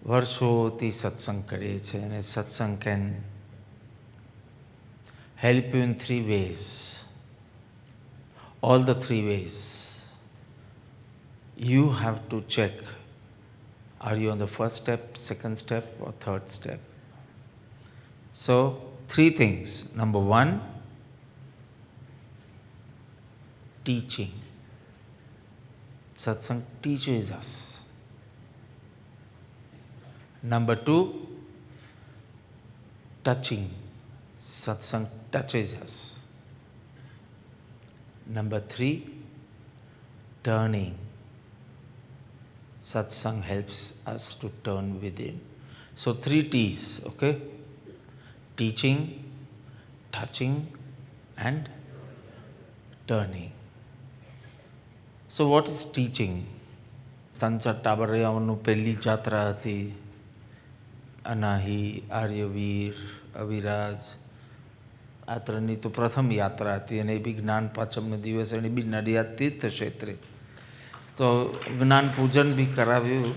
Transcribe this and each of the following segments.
વર્ષોથી સત્સંગ કરીએ છીએ અને સત્સંગ can help you in 3 ways. All the 3 ways. You have to check, are you on the first step, second step or third step? So 3 things. Number 1, teaching. Satsang teaches us. Number 2, touching. Satsang touches us. Number 3, turning. Satsang helps us to turn within. So 3 T's, okay? Teaching, touching and turning. So what is teaching? Tancha Tabarayavanu Pelli Jatra hati. Anahi, Aryavir, Aviraj. આ ત્રણની તો પ્રથમ યાત્રા હતી અને એ બી જ્ઞાન પાંચમનો દિવસ અને બી નડિયાદ તીર્થ ક્ષેત્રે તો જ્ઞાન પૂજન બી કરાવ્યું.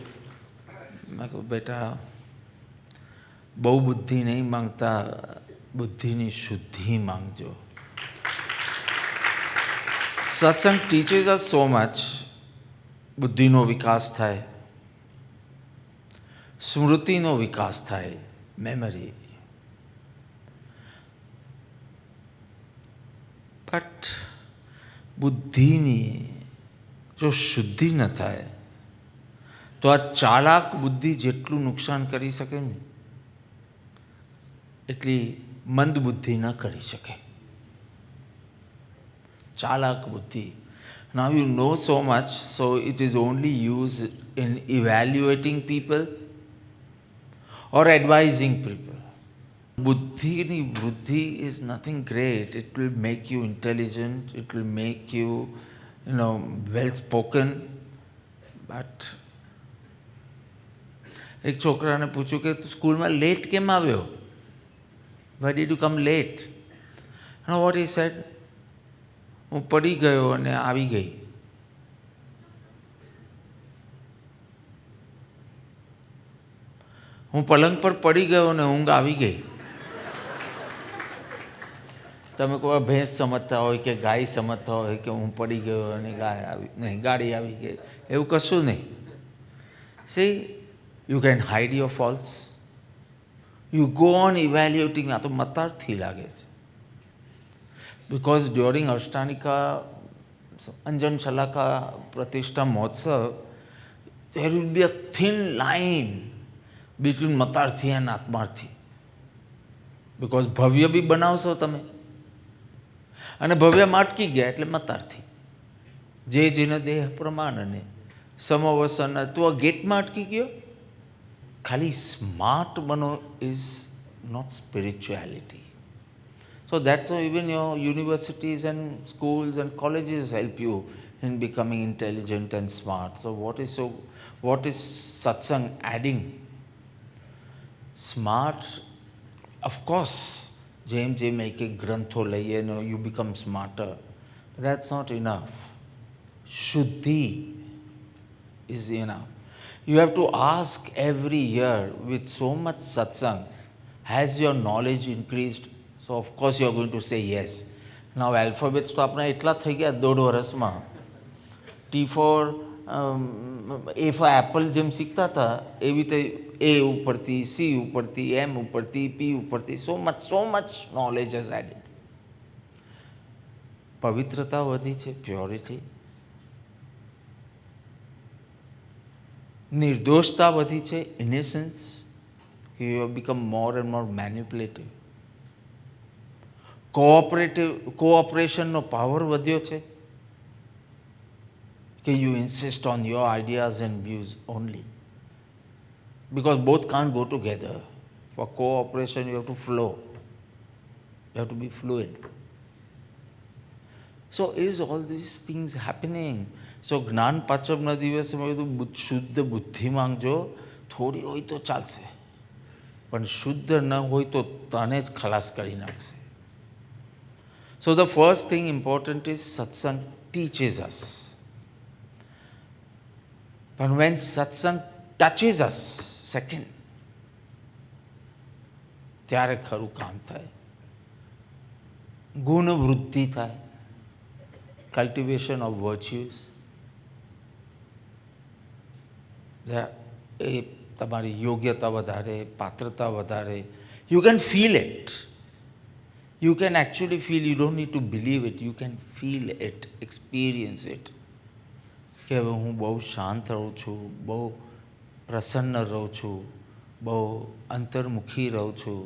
મેં કહું બેટા બહુ બુદ્ધિ નહીં માંગતા, બુદ્ધિની શુદ્ધિ માંગજો. સત્સંગ ટીચીસ અસ સો મચ. બુદ્ધિનો વિકાસ થાય, સ્મૃતિનો વિકાસ થાય, મેમરી. બટ બુદ્ધિની જો શુદ્ધિ ન થાય તો આ ચાલાક બુદ્ધિ જેટલું નુકસાન કરી શકે ને એટલી મંદ બુદ્ધિ ન કરી શકે. ચાલાક બુદ્ધિ. Now you know so much, so it is only used in evaluating people or advising people. Buddhini Buddhi is nothing great. It will make you intelligent, it will make you, well spoken. But એક છોકરાને પૂછ્યું કે તું સ્કૂલમાં late કેમ આવ્યો? Why did you come late? You know what he said? હું પડી ગયો અને આવી ગઈ. હું પલંગ પર પડી ગયો અને ઊંઘ આવી ગઈ. તમે કોઈ ભેંસ સમજતા હોય કે ગાય સમજતા હોય કે હું પડી ગયો અને ગાય આવી નહીં, ગાડી આવી ગઈ, એવું કશું નહીં. See you can hide your faults. You go on evaluating. આ તો મતારથી લાગે છે. બિકોઝ ડ્યુરિંગ અષ્ટાનિકા અંજન શલાકા પ્રતિષ્ઠા મહોત્સવ there will be a thin line between મતારથી and આત્માર્થી. બિકોઝ ભવ્ય બી બનાવશો તમે અને ભવ્યમાં અટકી ગયા એટલે મતાર્થી. જે જેને દેહ પ્રમાણને સમવસન. તું આ ગેટમાં અટકી ગયો. ખાલી સ્માર્ટ બનો is not spirituality. So that's why even your universities and schools and colleges help you in becoming intelligent and smart. So what is satsang adding? Smart, of course, જેમ એક એક ગ્રંથો લઈએ ને you become smarter. But that's not enough. Shuddhi is enough. You have to ask every year with so much satsang, has your knowledge increased? So of course you are going to say yes. Now alphabets તો આપણા એટલા થઈ ગયા 1.5 વર્ષમાં. T for A for apple જેમ શીખતા હતા એવી રીતે A ઉપરથી, C ઉપરથી, M ઉપરથી, P ઉપરથી, so much knowledge has added. પવિત્રતા વધી છે, પ્યોરિટી. નિર્દોષતા વધી છે, innocence. You have become more and more manipulative. કોઓપરેશનનો પાવર વધ્યો છે કે you insist on your ideas and views only. Because both can't go together. For cooperation you have to flow. You have to be fluid. So is all these things happening? So જ્ઞાન પાંચમના દિવસે શુદ્ધ બુદ્ધિ માંગજો. થોડી હોય તો ચાલશે, પણ શુદ્ધ ન હોય તો તને જ ખલાસ કરી નાખશે. So the first thing important is satsang teaches us. But when satsang touches us, second, ત્યારે ખરું કામ થાય, ગુણ વૃદ્ધિ થાય, કલ્ટિવેશન ઓફ વર્ચ્યુઝ. એ તમારી યોગ્યતા વધારે, પાત્રતા વધારે. You can feel it. You can actually feel, you don't need to believe it, you can feel it, experience it. કે હવે હું બહુ શાંત રહું છું, બહુ પ્રસન્ન રહું છું, બહુ અંતર્મુખી રહું છું.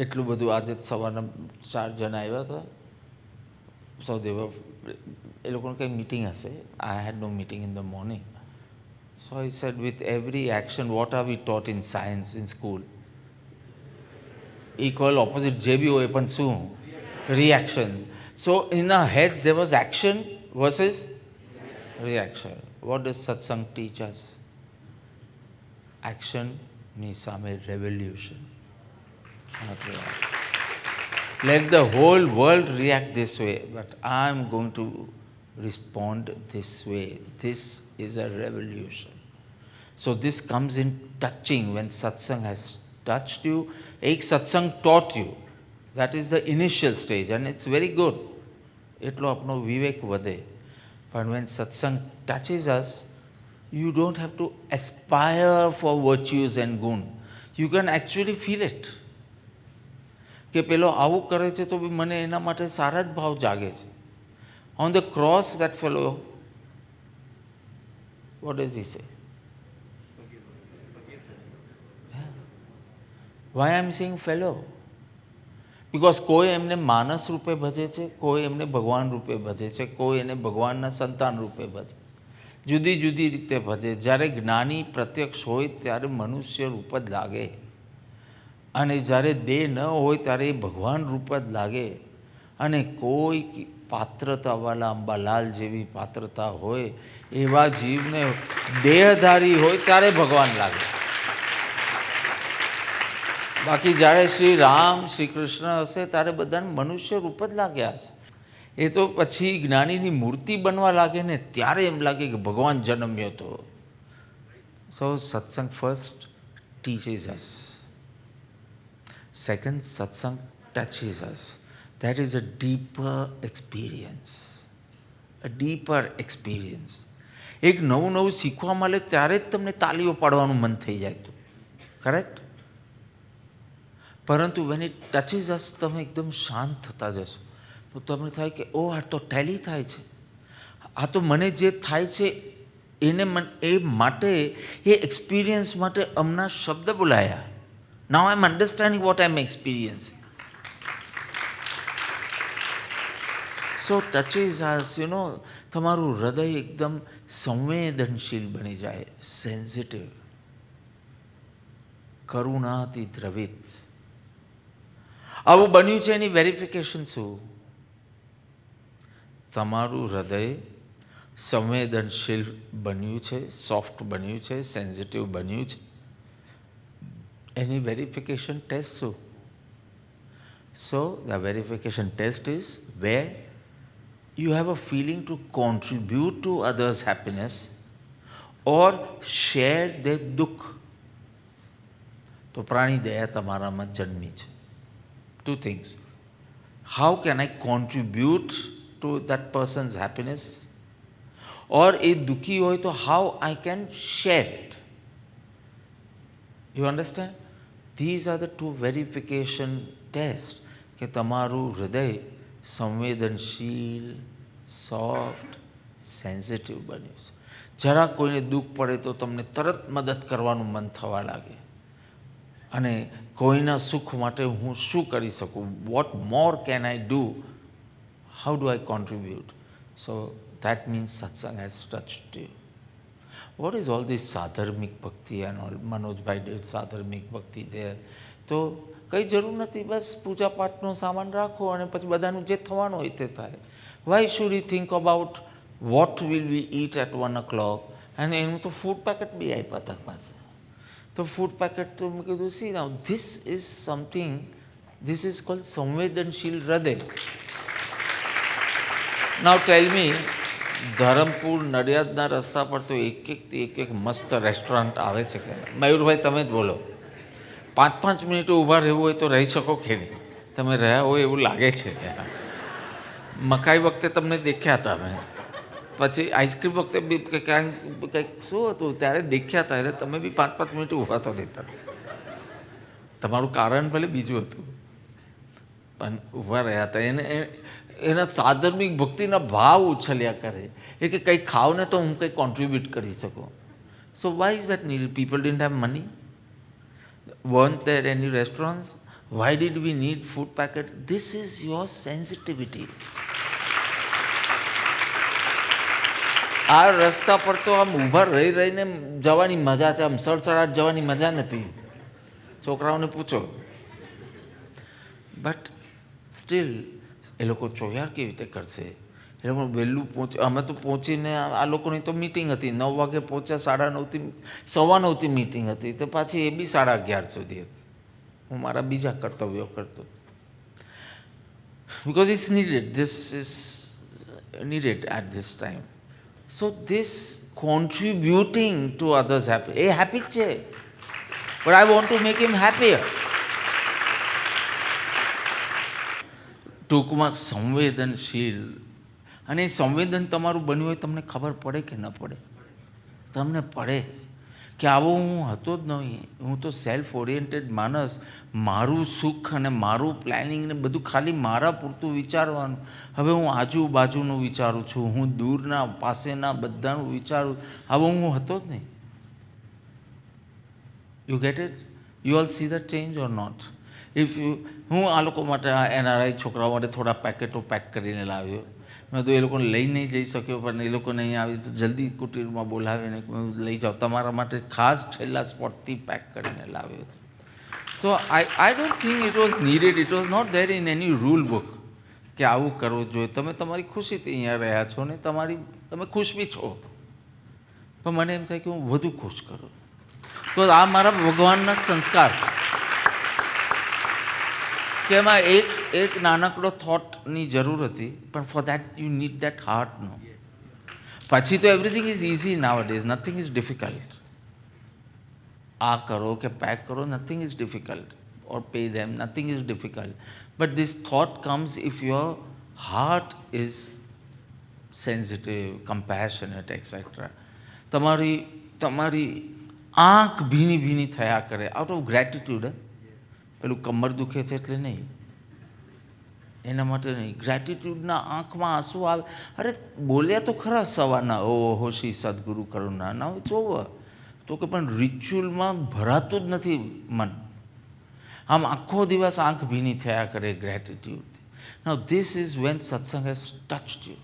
એટલું બધું આજે સવારના 4 જણા આવ્યા હતા. સો દેવા એ લોકોને કંઈ મિટિંગ હશે. I had no meeting in the morning. So I said with every action, what are we taught in science in school? Equal, opposite, જે બી હોય પણ શું? Reaction. So in our heads there was action versus reaction. What does satsang teach us? Action ની સામે revolution. Let the whole world react this way, but I am going to respond this way. This is a revolution. So this comes in touching. When satsang has touched you, એક સત્સંગ taught you, that is the initial stage, and it's very good. એટલો આપણો વિવેક વધે. But when satsang touches us, you don't have to aspire for virtues and gun. You can actually feel it. કે પેલો આવું કરે છે તો બી મને એના માટે સારા જ ભાવ જાગે છે. On the cross, that fellow, what does he say? Why I am saying fellow? Because કોઈ એમને માનસ રૂપે ભજે છે, કોઈ એમને ભગવાન રૂપે ભજે છે, કોઈ એને ભગવાનના સંતાન રૂપે ભજે છે. જુદી જુદી રીતે ભજે. જ્યારે જ્ઞાની પ્રત્યક્ષ હોય ત્યારે મનુષ્ય રૂપ જ લાગે, અને જ્યારે દેહ ન હોય ત્યારે એ ભગવાન રૂપ જ લાગે. અને કોઈ પાત્રતાવાળા અંબાલાલ જેવી પાત્રતા હોય, એવા જીવને દેહધારી હોય ત્યારે ભગવાન લાગે. બાકી જ્યારે શ્રી રામ, શ્રી કૃષ્ણ હશે ત્યારે બધાને મનુષ્ય રૂપ જ લાગ્યા હશે. એ તો પછી જ્ઞાનીની મૂર્તિ બનવા લાગે ને ત્યારે એમ લાગે કે ભગવાન જન્મ્યો હતો. સો સત્સંગ first teaches us. Second, satsang touches us. That is a deeper experience. A deeper experience. એક નવું નવું શીખવા મળે ત્યારે જ તમને તાલીઓ પાડવાનું મન થઈ જાય તો. કરેક્ટ? પરંતુ when it touches us, તમે એકદમ શાંત થતા જશો. તો તમને થાય કે ઓ આ તો ટેલી થાય છે. આ તો મને જે થાય છે એને એ માટે, એ એક્સપિરિયન્સ માટે હમણાં શબ્દ બોલાયા. Now I am understanding what I am experiencing. So touches us, તમારું હૃદય એકદમ સંવેદનશીલ બની જાય, સેન્સિટિવ, કરુણાથી દ્રવિત. આવું બન્યું છે એની વેરિફિકેશન શું? તમારું હૃદય સંવેદનશીલ બન્યું છે, સોફ્ટ બન્યું છે, સેન્સિટિવ બન્યું છે. એની વેરિફિકેશન ટેસ્ટ શું? So the verification test is where you have a feeling to contribute to others' happiness or share their dukh. તો પ્રાણી દયા તમારામાં જન્મી છે. Two things. How can I contribute to that person's happiness? Or એ દુઃખી હોય તો how I can share it? You understand? These are the two verification tests. કે તમારું હૃદય સંવેદનશીલ, સોફ્ટ, સેન્સિટિવ બન્યું છે. જરા કોઈને દુઃખ પડે તો તમને તરત મદદ કરવાનું મન થવા લાગે. અને કોઈના સુખ માટે હું શું કરી શકું? What more can I do? How do I contribute? So that means satsang has touched you. What is all this સાધર્મિક ભક્તિ એન્ડ ઓલ? મનોજભાઈ ડેડ સાધર્મિક ભક્તિ છે. તો કંઈ જરૂર નથી, બસ પૂજા પાઠનો સામાન રાખો અને પછી બધાનું જે થવાનું હોય તે થાય. Why should you think about what will we eat at 1 o'clock? અને એનું તો ફૂડ પેકેટ બી આપ્યા હતા પાસે. તો ફૂડ પેકેટ તો મેં કીધું, C now this is something, this is called સંવેદનશીલ હૃદય. નાઉ ટેલ મી, ધરમપુર નડિયાદના રસ્તા પર તો એક મસ્ત રેસ્ટોરન્ટ આવે છે કે મયુરભાઈ તમે જ બોલો 5-5 મિનિટ ઊભા રહેવું હોય તો રહી શકો કે નહીં? તમે રહ્યા હોય એવું લાગે છે. મકાઈ વખતે તમને દેખ્યા હતા મેં, પછી આઈસ્ક્રીમ વખતે બી કંઈક શું હતું ત્યારે દેખ્યા હતા, એટલે તમે બી 5-5 મિનિટ ઊભા તો દેતા. તમારું કારણ ભલે બીજું હતું પણ ઊભા રહ્યા હતા. એના સાધર્મિક ભક્તિના ભાવ ઉછળ્યા કરે એ કે કંઈક ખાવ ને તો હું કંઈક કોન્ટ્રીબ્યુટ કરી શકું. So why is that need? People didn't have money. Weren't there any restaurants? Why did we need food packet? This is your sensitivity. આ રસ્તા પર તો આમ ઊભા રહીને જવાની મજા છે, આમ સડસડાટ જવાની મજા નથી. છોકરાઓને પૂછો. બટ સ્ટીલ એ લોકો ચોયાર કેવી રીતે કરશે? એ લોકો વહેલું અમે તો પહોંચીને આ લોકોની તો મિટિંગ હતી, 9 વાગે પહોંચ્યા, 9:30 9:15 મિટિંગ હતી, તો પાછી એ બી 11:30 સુધી હતી. હું મારા બીજા કર્તવ્યો કરતો. Because it's needed, this is needed at this time. So this contributing to others happy, એ હેપી જ છે, but I want to make him happier. ટૂંકમાં સંવેદનશીલ. અને એ સંવેદન તમારું બન્યું હોય તમને ખબર પડે કે ન પડે? તમને પડે કે આવો હું હતો જ નહીં. હું તો સેલ્ફ ઓરિએન્ટેડ માણસ, મારું સુખ અને મારું પ્લાનિંગ ને બધું ખાલી મારા પૂરતું વિચારવાનું. હવે હું આજુબાજુનું વિચારું છું, હું દૂરના પાસેના બધાનું વિચારું. આવો હું હતો જ નહીં. You get it? You all see the change or not? If you હું આ લોકો માટે, NRI છોકરાઓ માટે થોડા પેકેટો પેક કરીને લાવ્યો. મેં તો એ લોકોને લઈ નહીં જઈ શક્યો, પણ એ લોકોને અહીં આવી તો જલ્દી કુટીરમાં બોલાવીને લઈ જાઓ, તમારા માટે ખાસ છેલ્લા સ્પોટથી પેક કરીને લાવ્યો છે. So I don't think it was needed. It was not there in any rule book કે આવું કરવું જોઈએ. તમે તમારી ખુશીથી અહીંયા રહ્યા છો ને તમે ખુશ બી છો, પણ મને એમ થાય કે હું વધુ ખુશ કરું. તો આ મારા ભગવાનના સંસ્કાર છે કે એમાં એક નાનકડો થોટની જરૂર હતી, પણ for that you need that હાર્ટનો. પછી તો everything is easy nowadays, nothing is difficult. આ કરો કે પેક કરો, nothing is difficult. Or pay them, nothing is difficult. But this thought comes if your heart is sensitive, compassionate etcetera. તમારી આંખ ભીની થયા કરે આઉટ ઓફ ગ્રેટિટ્યૂડ. પેલું કમર દુખે છે એટલે નહીં, એના માટે નહીં. ગ્રેટિટ્યૂડના આંખમાં આંસુ આવે. અરે બોલ્યા તો ખરા સવારના, ઓહો શ્રી સદગુરુ કરુણા, ના ઇટ્સ ઓવર. તો કે પણ રિચ્યુઅલમાં ભરાતું જ નથી મન. આમ આખો દિવસ આંખ ભીની થયા કરે gratitude. Now this is when સત્સંગ હેઝ ટચ્ડ યુ.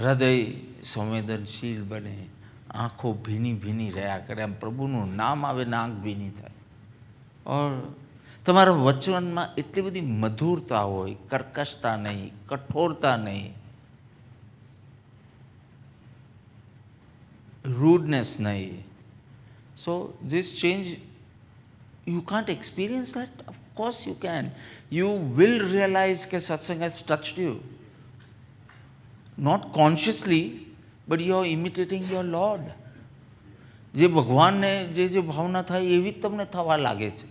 હૃદય સંવેદનશીલ બને, આંખો ભીની રહ્યા કરે. આમ પ્રભુનું નામ આવે ને આંખ ભીની થાય. ઓર તમારા વચનમાં એટલી બધી મધુરતા હોય, કર્કશતા નહીં, કઠોરતા નહીં, rudeness nahi. So this change, you can't experience that? Of course you can. You will realize that satsang has touched you. Not consciously, but you are imitating your Lord. જે ભગવાનને જે ભાવના થાય એવી જ તમને થવા લાગે છે.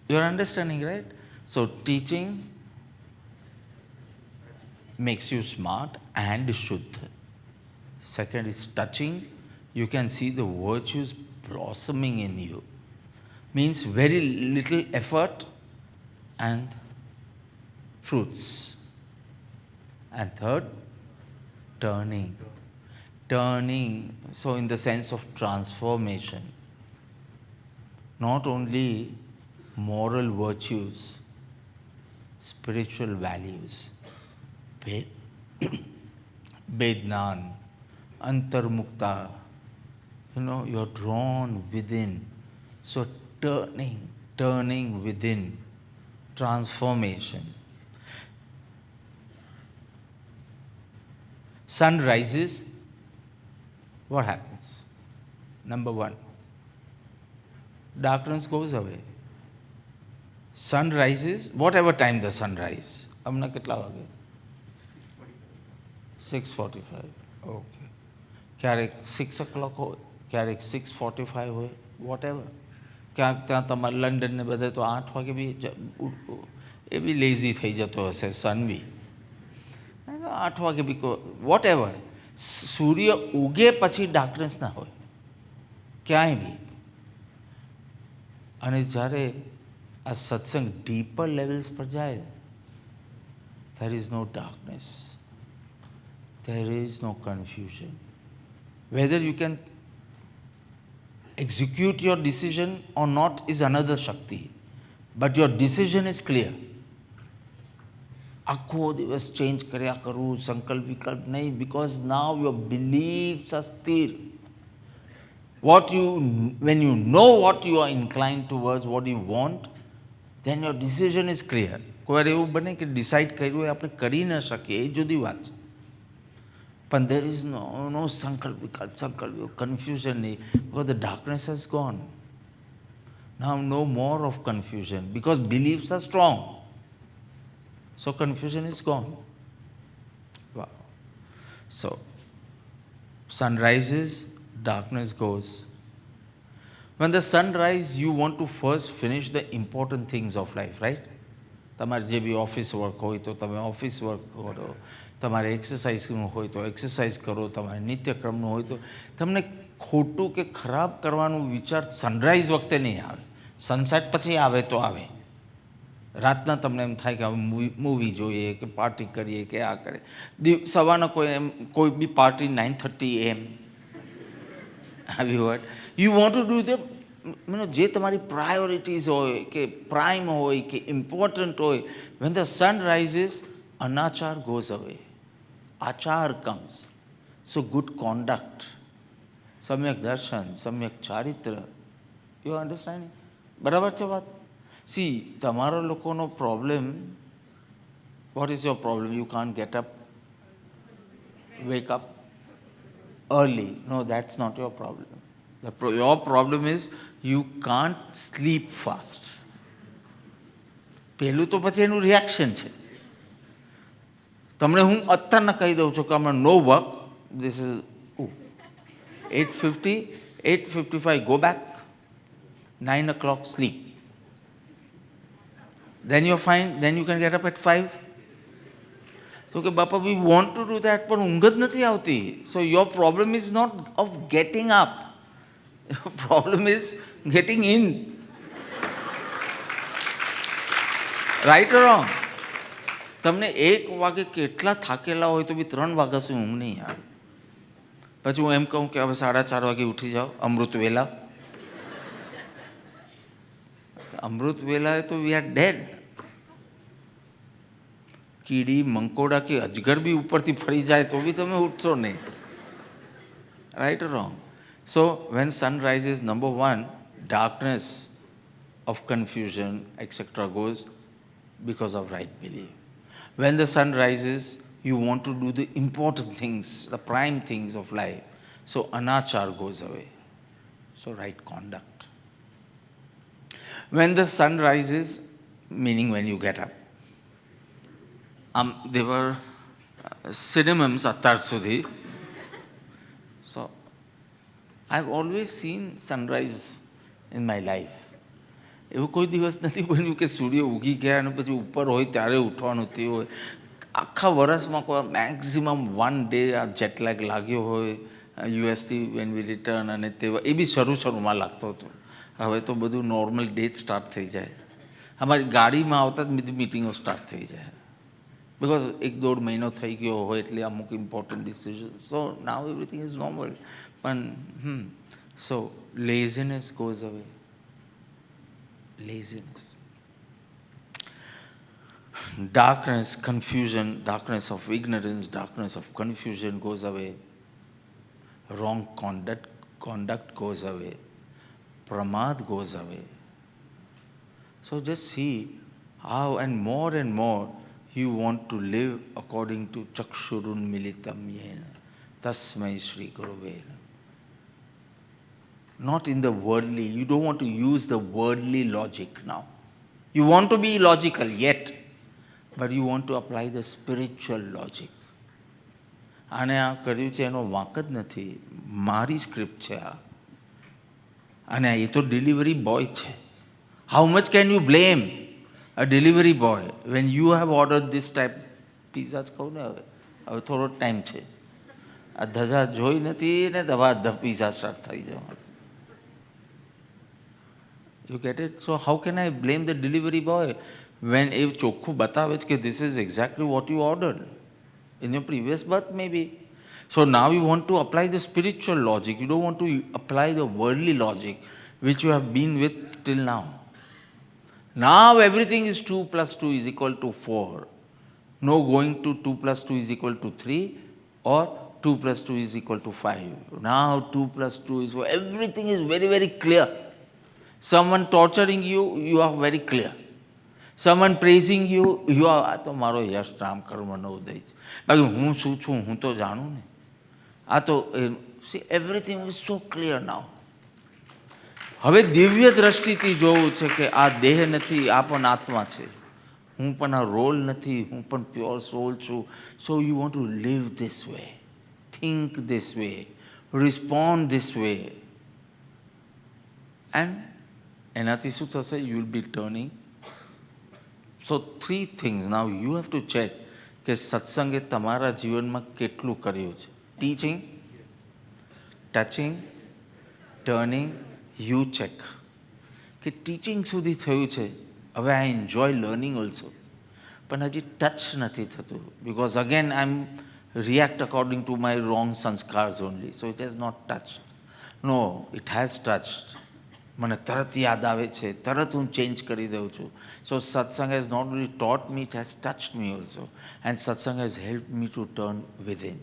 You are understanding, right? So teaching makes you smart and shuddha. Second is touching. You can see the virtues blossoming in you. Means very little effort and fruits. And third, turning. So in the sense of transformation. Not only moral virtues, spiritual values, Vednan, Antarmukta, you're drawn within. So turning within, transformation. Sun rises, what happens? Number one, darkness goes away. Sun rises, whatever time the sun rises. Amna kitla vage? 6:45. Okay. ક્યારેક 6 o'clock હોય, ક્યારેક 6:45 હોય, vote ever. ક્યાંક ત્યાં તમારે London ને બધે તો 8 વાગે બી એ બી લેઝી થઈ જતો હશે, સન બી 8 વાગે બી વોટ એવર. સૂર્ય ઉગે પછી ડાર્કનેસ ના હોય ક્યાંય બી. અને જ્યારે આ સત્સંગ ડીપર લેવલ્સ પર જાય, there is no darkness, there is no confusion. Whether you can execute your decision or not is another Shakti, but your decision is clear. આખો દિવસ ચેન્જ કર્યા કરું, સંકલ્પ વિકલ્પ નહીં, because now your beliefs are સ્થિર. When you know what you are inclined towards, what you want, then your decision is clear. કોઈ વાર એવું બને કે ડિસાઇડ કર્યું એ આપણે કરી ન શકીએ, એ જુદી વાત છે. પણ there is no સંકલ્પ વિકલ્પ, confusion નહીં, because the darkness has gone. Now no more of confusion, because beliefs are strong. So confusion is gone. Wow. So sun rises, darkness goes. When the sun rises, you want to first finish the important things of life, right? તમારે જે બી office work હોય તો તમે office work કરો, તમારે એક્સરસાઇઝનું હોય તો exercise કરો, તમારે નિત્યક્રમનું હોય તો તમને ખોટું કે ખરાબ કરવાનું વિચાર સનરાઈઝ વખતે નહીં આવે, સનસેટ પછી આવે તો આવે. રાતના તમને એમ થાય કે હવે મૂવી જોઈએ કે પાર્ટી કરીએ કે આ કરે. સવારના કોઈ બી પાર્ટી 9:30 AM આવી હોય. You want to do the જે તમારી પ્રાયોરિટીઝ હોય કે પ્રાઇમ હોય કે ઇમ્પોર્ટન્ટ હોય. વેન ધ સન રાઇઝિસ, અનાચાર ગોઝ અવે, આચાર કમ્સ. સો ગુડ કોન્ડક્ટ, સમ્યક દર્શન, સમ્યક ચારિત્ર. You understanding? બરાબર છે વાત? સી, તમારા લોકોનો problem, what is your problem? You can't get up, wake up early. No, that's not your problem. Your problem is you can't sleep fast. પહેલું તો પછી એનું રિએક્શન છે. તમને હું અત્યારના કહી દઉં છું કે આમાં નો work, this is 8:50, 8:55 go back, 9 o'clock sleep. Then you're fine, then you can get up at 5. તો કે બાપા we want to do that, પણ ઊંઘ જ નથી આવતી. So your problem is not of getting up, your problem is getting in. Right or wrong? તમને 1 વાગે કેટલા થાકેલા હોય તો બી 3 વાગ્યા સુધી ઊંઘ નહીં આવે. પછી હું એમ કહું કે હવે 4:30 વાગે ઉઠી જાઓ, અમૃત વેલા. અમૃત વેલા તો વી આર ડેડ. કીડી, મંકોડા કે અજગર બી ઉપરથી ફરી જાય તો બી તમે ઉઠશો નહીં. Right or wrong? So when sun rises, number 1, darkness of confusion etc. goes because of right belief. When the sun rises, you want to do the important things, the prime things of life. So anachar goes away. So right conduct. When the sun rises, meaning when you get up. They were synonyms attar sudhi. So I've always seen sunrise in my life. એવું કોઈ દિવસ નથી બન્યું કે સૂર્ય ઉગી ગયા અને પછી ઉપર હોય ત્યારે ઉઠવાનું થયું હોય. આખા વર્ષમાં કોઈ મેક્સિમમ 1 day આ જેટલેગ લાગ્યો હોય યુએસથી વેન વી રિટર્ન, અને તે એ બી શરૂમાં લાગતો હતો. હવે તો બધું નોર્મલ ડે જ સ્ટાર્ટ થઈ જાય. અમારી ગાડીમાં આવતા જ બધી મિટિંગો સ્ટાર્ટ થઈ જાય, બિકોઝ 1-1.5 મહિનો થઈ ગયો હોય એટલે અમુક important decision. So now everything is normal. પણ સો લેઝીનેસ ગોઝ અવે. Laziness, darkness, confusion, darkness of ignorance, darkness of confusion goes away. Wrong conduct goes away. Pramad goes away. So just see how and more you want to live according to chakshurun militam yena tasmai shri gurave. Not in the worldly. You don't want to use the worldly logic now. You want to be logical yet, but you want to apply the spiritual logic. આને આ કર્યું છે એનો વાંક જ નથી, મારી script છે આ. અને એ તો ડિલિવરી બોય છે. How much can you blame a delivery boy when you have order this type pizza જ કહું ને હવે થોડો ટાઈમ છે. આ ધજા જોઈ નથી ને દવા પીઝા સ્ટાર્ટ થઈ જવા. You get it? So how can I blame the delivery boy when એ ચોખ્ખું બતાવે છે કે this is exactly what you ordered in your previous birth maybe. So now you want to apply the spiritual logic. You don't want to apply the worldly logic which you have been with till now. Now everything is 2 plus 2 is equal to 4. No going to 2 plus 2 is equal to 3 or 2 plus 2 is equal to 5. Now 2 plus 2 is, everything is very, very clear. Someone torturing you, you are very clear. Someone praising you, you are, આ તો મારો યશ રામ કર્મનો ઉદય છે. બાકી હું શું છું હું તો જાણું ને. આ તો see everything is so clear now. હવે દિવ્ય દ્રષ્ટિથી જોવું છે કે આ દેહ નથી, આ પણ આત્મા છે. હું પણ આ રોલ નથી, હું પણ પ્યોર સોલ છું. So you want to live this way, think this way, respond this way. And એનાથી શું થશે? You will be turning. So 3 things now you have to check કે સત્સંગે તમારા જીવનમાં કેટલું કર્યું છે. Teaching, touching, turning. You check કે ટીચિંગ સુધી થયું છે. હવે આઈ એન્જોય લર્નિંગ ઓલ્સો, પણ હજી ટચ નથી થતું. Because again I am react according to my wrong sanskars only. So it has not touched. No, it has touched. મને તરત યાદ આવે છે, તરત હું ચેન્જ કરી દઉં છું. So satsang has not only taught me, it has touched me also. And satsang has help me to turn within.